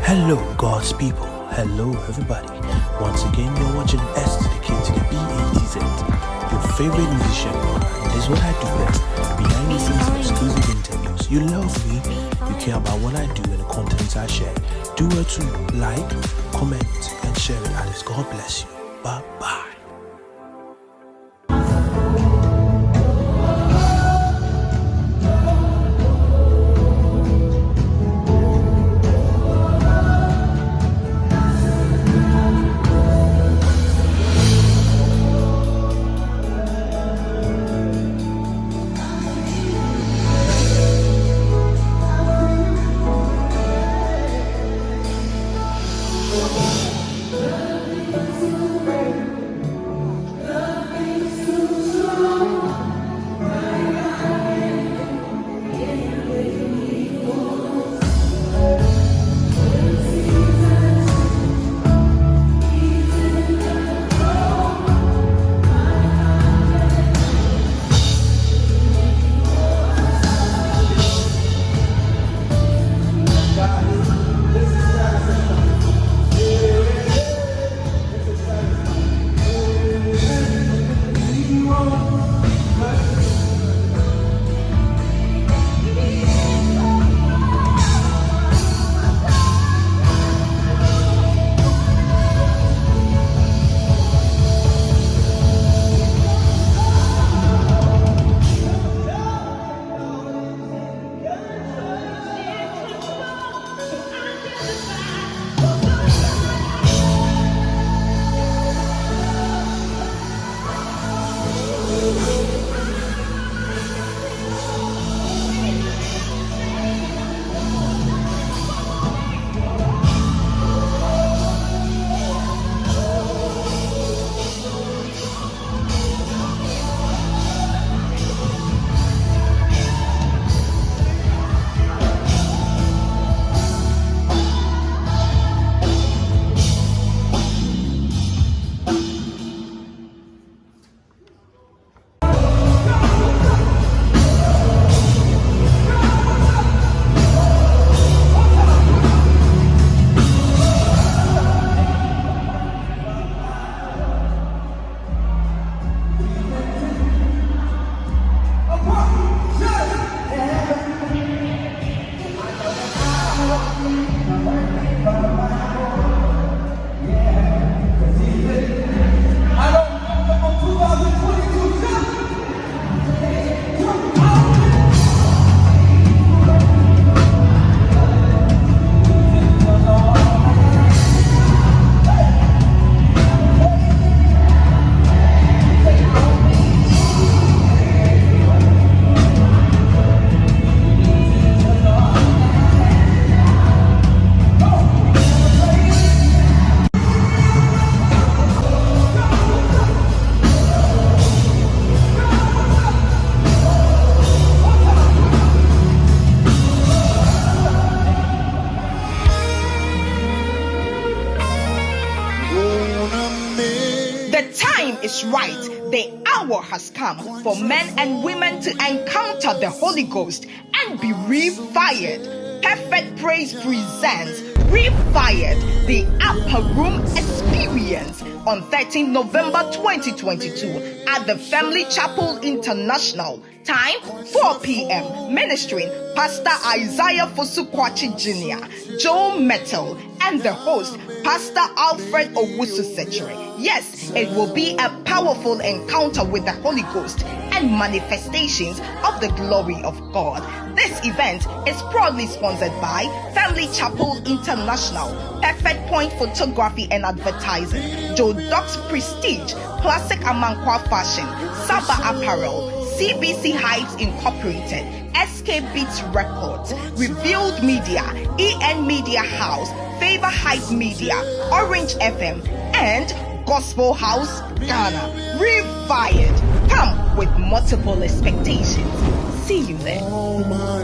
Hello, God's people. Hello, everybody. Once again, you're watching S to the K to the BATZ, your favorite musician. And this is what I do best. Behind the scenes, exclusive interviews. You love me, you care about what I do and the contents I share. Do well to like, comment, and share it. Alice, God bless you. Bye bye. Is right. The hour has come for men and women to encounter the Holy Ghost and be refired. Perfect Praise presents Refired, the Upper Room Experience on 13 November 2022 at the Family Chapel International. Time 4 p.m. Ministering Pastor Isaiah Fosukwachi Jr., Joe Metal, and the host Pastor Alfred Owusu-Sechere. Yes, it will be a powerful encounter with the Holy Ghost and manifestations of the glory of God. This event is proudly sponsored by Family Chapel International, Perfect Point Photography and Advertising, Joe Doc's Prestige, Classic Amankwa Fashion, Saba Apparel, CBC Heights Incorporated, Skbeatz Records, Revealed Media, EN Media House, Favor Heights Media, Orange FM, and Gospel House Ghana. Refired. Come with multiple expectations. See you there. Oh my